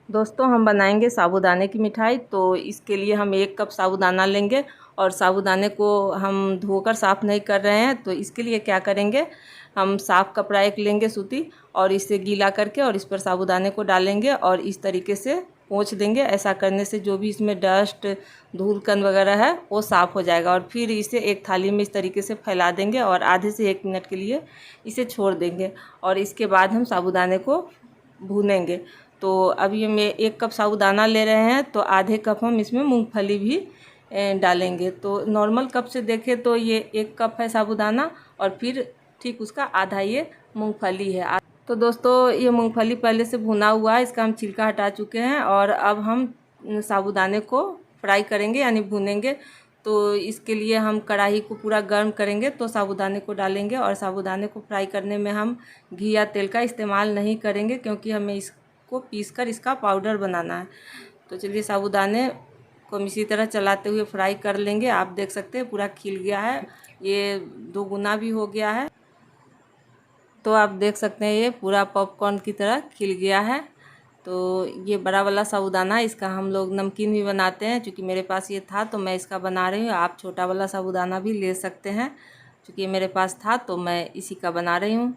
दोस्तों हम बनाएंगे साबूदाने की मिठाई। तो इसके लिए हम 1 कप साबूदाना लेंगे और साबूदाने को हम धोकर साफ़ नहीं कर रहे हैं। तो इसके लिए क्या करेंगे, हम साफ़ कपड़ा एक लेंगे सूती और इसे गीला करके और इस पर साबूदाने को डालेंगे और इस तरीके से पोंछ देंगे। ऐसा करने से जो भी इसमें डस्ट धूल कण वगैरह है वो साफ़ हो जाएगा। और फिर इसे एक थाली में इस तरीके से फैला देंगे और आधे से 1 मिनट के लिए इसे छोड़ देंगे और इसके बाद हम साबूदाने को भूनेंगे। तो अभी हम 1 कप साबूदाना ले रहे हैं तो आधे कप हम इसमें मूंगफली भी डालेंगे। तो नॉर्मल कप से देखें तो ये 1 कप है साबूदाना और फिर ठीक उसका आधा ये मूंगफली है। तो दोस्तों ये मूंगफली पहले से भुना हुआ है, इसका हम छिलका हटा चुके हैं और अब हम साबूदाने को फ्राई करेंगे यानी भुनेंगे। तो इसके लिए हम कढ़ाई को पूरा गर्म करेंगे तो साबूदाने को डालेंगे और साबूदाने को फ्राई करने में हम घी या तेल का इस्तेमाल नहीं करेंगे क्योंकि हमें इसको पीसकर इसका पाउडर बनाना है। तो चलिए साबूदाने को हम इसी तरह चलाते हुए फ्राई कर लेंगे। आप देख सकते हैं पूरा खिल गया है, ये 2 गुना भी हो गया है। तो आप देख सकते हैं ये पूरा पॉपकॉर्न की तरह खिल गया है। तो ये बड़ा वाला साबूदाना, इसका हम लोग नमकीन भी बनाते हैं। क्योंकि मेरे पास ये था तो मैं इसका बना रही हूँ। आप छोटा वाला साबूदाना भी ले सकते हैं। क्योंकि ये मेरे पास था तो मैं इसी का बना रही हूँ।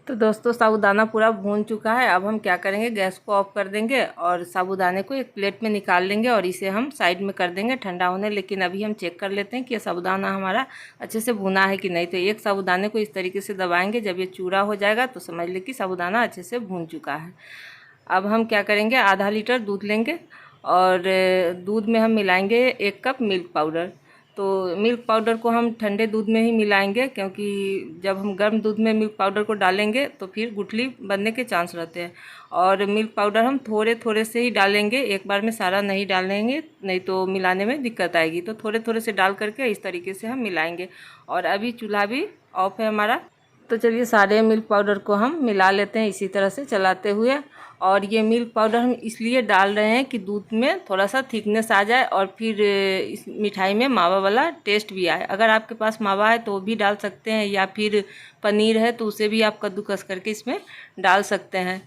तो दोस्तों साबूदाना पूरा भून चुका है। अब हम क्या करेंगे, गैस को ऑफ कर देंगे और साबूदाने को एक प्लेट में निकाल लेंगे और इसे हम साइड में कर देंगे ठंडा होने। लेकिन अभी हम चेक कर लेते हैं कि साबूदाना हमारा अच्छे से भुना है कि नहीं। तो एक साबूदाने को इस तरीके से दबाएंगे, जब ये चूरा हो जाएगा तो समझ लें कि साबूदाना अच्छे से भून चुका है। अब हम क्या करेंगे, आधा लीटर दूध लेंगे और दूध में हम मिलाएंगे 1 कप मिल्क पाउडर। तो मिल्क पाउडर को हम ठंडे दूध में ही मिलाएंगे क्योंकि जब हम गर्म दूध में मिल्क पाउडर को डालेंगे तो फिर गुठली बनने के चांस रहते हैं। और मिल्क पाउडर हम थोड़े थोड़े से ही डालेंगे, एक बार में सारा नहीं डालेंगे, नहीं तो मिलाने में दिक्कत आएगी। तो थोड़े थोड़े से डाल करके इस तरीके से हम मिलाएंगे। और अभी चूल्हा भी ऑफ है हमारा। तो चलिए सारे मिल्क पाउडर को हम मिला लेते हैं इसी तरह से चलाते हुए। और ये मिल्क पाउडर हम इसलिए डाल रहे हैं कि दूध में थोड़ा सा थिकनेस आ जाए और फिर इस मिठाई में मावा वाला टेस्ट भी आए। अगर आपके पास मावा है तो वो भी डाल सकते हैं या फिर पनीर है तो उसे भी आप कद्दूकस करके इसमें डाल सकते हैं।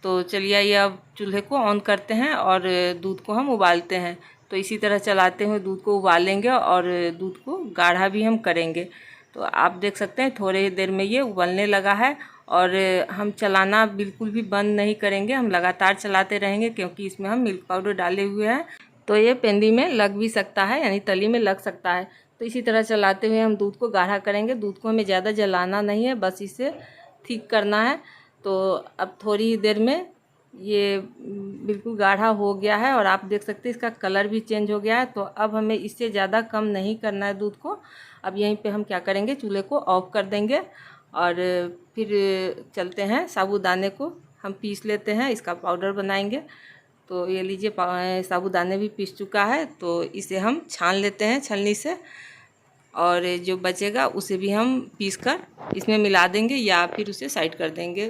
तो चलिए ये अब चूल्हे को ऑन करते हैं और दूध को हम उबालते हैं। तो इसी तरह चलाते हुए दूध को उबालेंगे और दूध को गाढ़ा भी हम करेंगे। तो आप देख सकते हैं थोड़ी देर में ये उबलने लगा है और हम चलाना बिल्कुल भी बंद नहीं करेंगे, हम लगातार चलाते रहेंगे क्योंकि इसमें हम मिल्क पाउडर डाले हुए हैं। तो ये पेंदी में लग भी सकता है यानी तली में लग सकता है। तो इसी तरह चलाते हुए हम दूध को गाढ़ा करेंगे। दूध को हमें ज़्यादा जलाना नहीं है, बस इसे ठीक करना है। तो अब थोड़ी देर में ये बिल्कुल गाढ़ा हो गया है और आप देख सकते हैं इसका कलर भी चेंज हो गया है। तो अब हमें इससे ज़्यादा कम नहीं करना है दूध को। अब यहीं पे हम क्या करेंगे, चूल्हे को ऑफ कर देंगे और फिर चलते हैं साबूदाने को हम पीस लेते हैं, इसका पाउडर बनाएंगे। तो ये लीजिए साबूदाने भी पीस चुका है। तो इसे हम छान लेते हैं छलनी से और जो बचेगा उसे भी हम पीस कर इसमें मिला देंगे या फिर उसे साइड कर देंगे।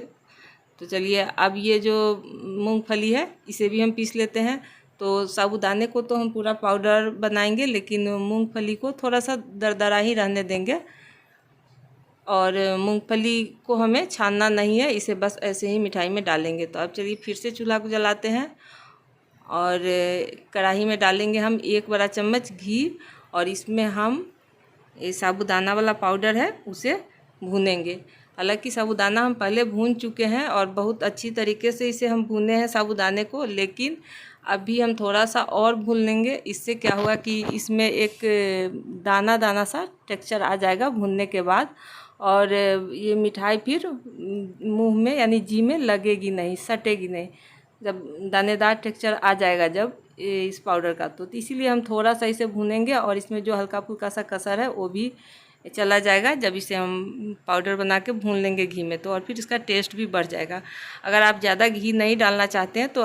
तो चलिए अब ये जो मूंगफली है इसे भी हम पीस लेते हैं। तो साबूदाने को तो हम पूरा पाउडर बनाएंगे लेकिन मूंगफली को थोड़ा सा दरदरा ही रहने देंगे और मूंगफली को हमें छानना नहीं है, इसे बस ऐसे ही मिठाई में डालेंगे। तो अब चलिए फिर से चूल्हा को जलाते हैं और कढ़ाई में डालेंगे हम 1 बड़ा चम्मच घी और इसमें हम ये साबूदाना वाला पाउडर है उसे भूनेंगे। हालांकि साबूदाना हम पहले भून चुके हैं और बहुत अच्छी तरीके से इसे हम भूने हैं साबूदाने को, लेकिन अभी हम थोड़ा सा और भून लेंगे। इससे क्या होगा कि इसमें एक दाना दाना सा टेक्सचर आ जाएगा भूनने के बाद और ये मिठाई फिर मुंह में यानी जी में लगेगी नहीं, सटेगी नहीं। जब दानेदार टेक्सचर आ जाएगा जब इस पाउडर का, तो इसीलिए हम थोड़ा सा इसे भूनेंगे और इसमें जो हल्का फुल्का सा कसर है वो भी चला जाएगा जब इसे हम पाउडर बना के भून लेंगे घी में। तो और फिर इसका टेस्ट भी बढ़ जाएगा। अगर आप ज़्यादा घी नहीं डालना चाहते हैं तो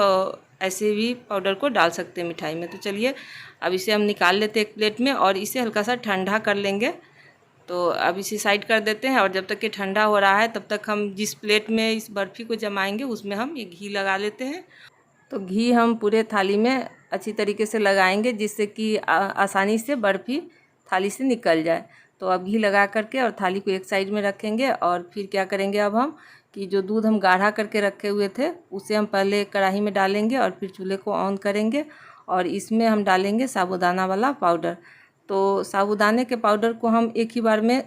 ऐसे भी पाउडर को डाल सकते हैं मिठाई में। तो चलिए अब इसे हम निकाल लेते हैं एक प्लेट में और इसे हल्का सा ठंडा कर लेंगे। तो अब इसे साइड कर देते हैं और जब तक ये ठंडा हो रहा है तब तक हम जिस प्लेट में इस बर्फ़ी को जमाएंगे उसमें हम ये घी लगा लेते हैं। तो घी हम पूरे थाली में अच्छी तरीके से लगाएंगे जिससे कि आसानी से बर्फ़ी थाली से निकल जाए। तो अब घी लगा करके और थाली को एक साइड में रखेंगे और फिर क्या करेंगे, अब हम कि जो दूध हम गाढ़ा करके रखे हुए थे उसे हम पहले कढ़ाई में डालेंगे और फिर चूल्हे को ऑन करेंगे और इसमें हम डालेंगे साबूदाना वाला पाउडर। तो साबूदाने के पाउडर को हम एक ही बार में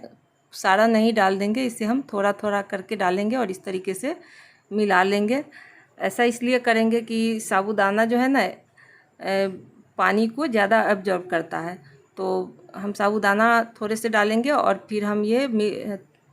सारा नहीं डाल देंगे, इसे हम थोड़ा थोड़ा करके डालेंगे और इस तरीके से मिला लेंगे। ऐसा इसलिए करेंगे कि साबूदाना जो है ना पानी को ज़्यादा एब्जॉर्ब करता है। तो हम साबूदाना थोड़े से डालेंगे और फिर हम ये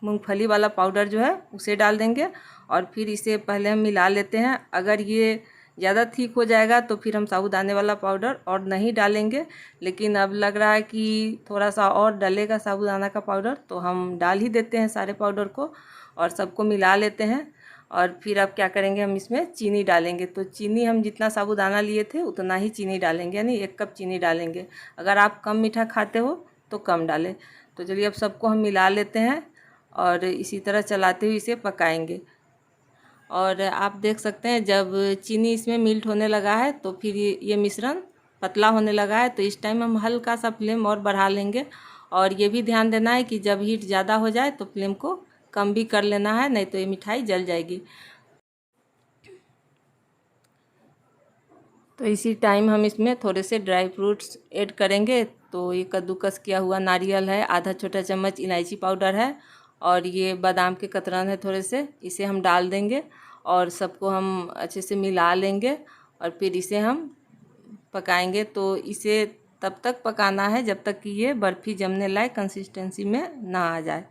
मूंगफली वाला पाउडर जो है उसे डाल देंगे और फिर इसे पहले हम मिला लेते हैं। अगर ये ज़्यादा थिक हो जाएगा तो फिर हम साबूदाने वाला पाउडर और नहीं डालेंगे, लेकिन अब लग रहा है कि थोड़ा सा और डलेगा साबूदाना का पाउडर, तो हम डाल ही देते हैं सारे पाउडर को और सबको मिला लेते हैं। और फिर अब क्या करेंगे, हम इसमें चीनी डालेंगे। तो चीनी हम जितना साबूदाना लिए थे उतना ही चीनी डालेंगे, यानी 1 कप चीनी डालेंगे। अगर आप कम मीठा खाते हो तो कम डालें। तो चलिए अब सबको हम मिला लेते हैं और इसी तरह चलाते हुए इसे पकाएंगे। और आप देख सकते हैं जब चीनी इसमें मिल्ट होने लगा है तो फिर ये मिश्रण पतला होने लगा है, तो इस टाइम हम हल्का सा फ्लेम और बढ़ा लेंगे। और ये भी ध्यान देना है कि जब हीट ज़्यादा हो जाए तो फ्लेम को कम भी कर लेना है, नहीं तो ये मिठाई जल जाएगी। तो इसी टाइम हम इसमें थोड़े से ड्राई फ्रूट्स ऐड करेंगे। तो ये कद्दूकस किया हुआ नारियल है, आधा छोटा चम्मच इलायची पाउडर है और ये बादाम के कतरन है थोड़े से, इसे हम डाल देंगे और सबको हम अच्छे से मिला लेंगे और फिर इसे हम पकाएंगे। तो इसे तब तक पकाना है जब तक कि ये बर्फ़ी जमने लायक कंसिस्टेंसी में ना आ जाए।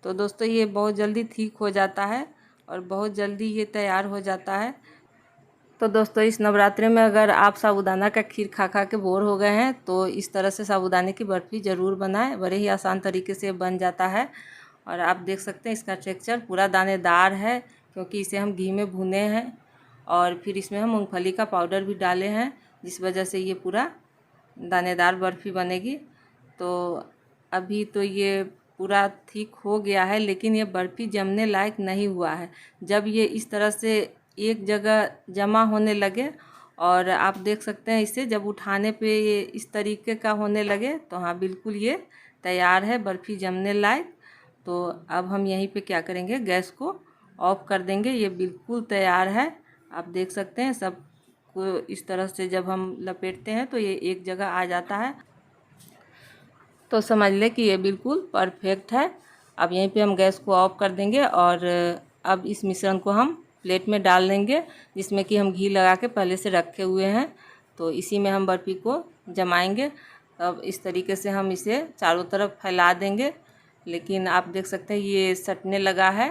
तो दोस्तों ये बहुत जल्दी ठीक हो जाता है और बहुत जल्दी ये तैयार हो जाता है। तो दोस्तों इस नवरात्रि में अगर आप साबूदाना का खीर खा खा के बोर हो गए हैं तो इस तरह से साबूदाने की बर्फ़ी ज़रूर बनाएं, बड़े ही आसान तरीके से बन जाता है। और आप देख सकते हैं इसका टेक्सचर पूरा दानेदार है, क्योंकि इसे हम घी में भुने हैं और फिर इसमें हम मूंगफली का पाउडर भी डाले हैं, जिस वजह से ये पूरा दानेदार बर्फ़ी बनेगी। तो अभी तो ये पूरा ठीक हो गया है, लेकिन ये बर्फ़ी जमने लायक नहीं हुआ है। जब ये इस तरह से एक जगह जमा होने लगे और आप देख सकते हैं इसे जब उठाने पे ये इस तरीके का होने लगे, तो हाँ बिल्कुल ये तैयार है बर्फ़ी जमने लायक। तो अब हम यहीं पे क्या करेंगे, गैस को ऑफ कर देंगे। ये बिल्कुल तैयार है, आप देख सकते हैं सब को इस तरह से जब हम लपेटते हैं तो ये एक जगह आ जाता है। तो समझ लें कि ये बिल्कुल परफेक्ट है। अब यहीं पे हम गैस को ऑफ कर देंगे और अब इस मिश्रण को हम प्लेट में डाल देंगे, जिसमें कि हम घी लगा के पहले से रखे हुए हैं। तो इसी में हम बर्फ़ी को जमाएंगे। अब इस तरीके से हम इसे चारों तरफ फैला देंगे, लेकिन आप देख सकते हैं ये सटने लगा है,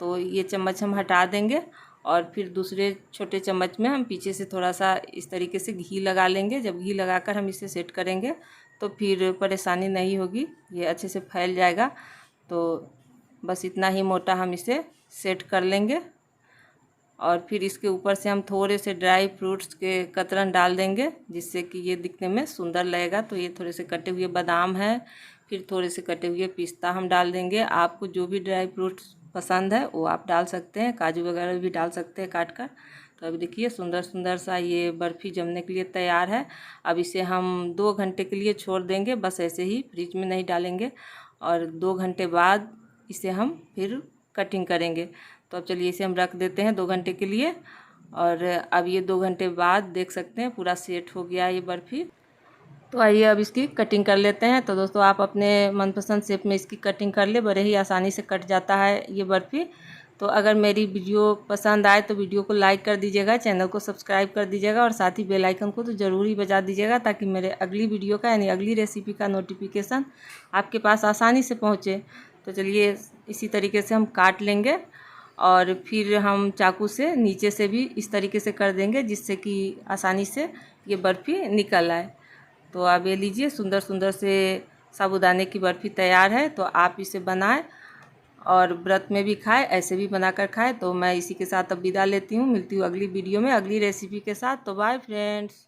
तो ये चम्मच हम हटा देंगे और फिर दूसरे छोटे चम्मच में हम पीछे से थोड़ा सा इस तरीके से घी लगा लेंगे। जब घी लगाकर हम इसे सेट करेंगे तो फिर परेशानी नहीं होगी, ये अच्छे से फैल जाएगा। तो बस इतना ही मोटा हम इसे सेट कर लेंगे और फिर इसके ऊपर से हम थोड़े से ड्राई फ्रूट्स के कतरन डाल देंगे, जिससे कि ये दिखने में सुंदर लगेगा। तो ये थोड़े से कटे हुए बादाम है, फिर थोड़े से कटे हुए पिस्ता हम डाल देंगे। आपको जो भी ड्राई फ्रूट्स पसंद है वो आप डाल सकते हैं, काजू वगैरह भी डाल सकते हैं काट कर। तो अभी देखिए सुंदर सुंदर सा ये बर्फ़ी जमने के लिए तैयार है। अब इसे हम 2 घंटे के लिए छोड़ देंगे, बस ऐसे ही, फ्रिज में नहीं डालेंगे। और 2 घंटे बाद इसे हम फिर कटिंग करेंगे। तो अब चलिए इसे हम रख देते हैं 2 घंटे के लिए। और अब ये 2 घंटे बाद देख सकते हैं पूरा सेट हो गया ये बर्फ़ी। तो आइए अब इसकी कटिंग कर लेते हैं। तो दोस्तों आप अपने मनपसंद शेप में इसकी कटिंग कर ले, बड़े ही आसानी से कट जाता है ये बर्फ़ी। तो अगर मेरी वीडियो पसंद आए तो वीडियो को लाइक कर दीजिएगा, चैनल को सब्सक्राइब कर दीजिएगा और साथ ही बेल आइकन को तो ज़रूर ही बजा दीजिएगा, ताकि मेरे अगली वीडियो का यानी अगली रेसिपी का नोटिफिकेशन आपके पास आसानी से पहुँचे। तो चलिए इसी तरीके से हम काट लेंगे और फिर हम चाकू से नीचे से भी इस तरीके से कर देंगे, जिससे कि आसानी से ये बर्फ़ी निकल आए। तो आप ये लीजिए सुंदर सुंदर से साबूदाने की बर्फ़ी तैयार है। तो आप इसे बनाएं और व्रत में भी खाएं, ऐसे भी बनाकर खाएं। तो मैं इसी के साथ अब विदा लेती हूँ, मिलती हूँ अगली वीडियो में अगली रेसिपी के साथ। तो बाय फ्रेंड्स।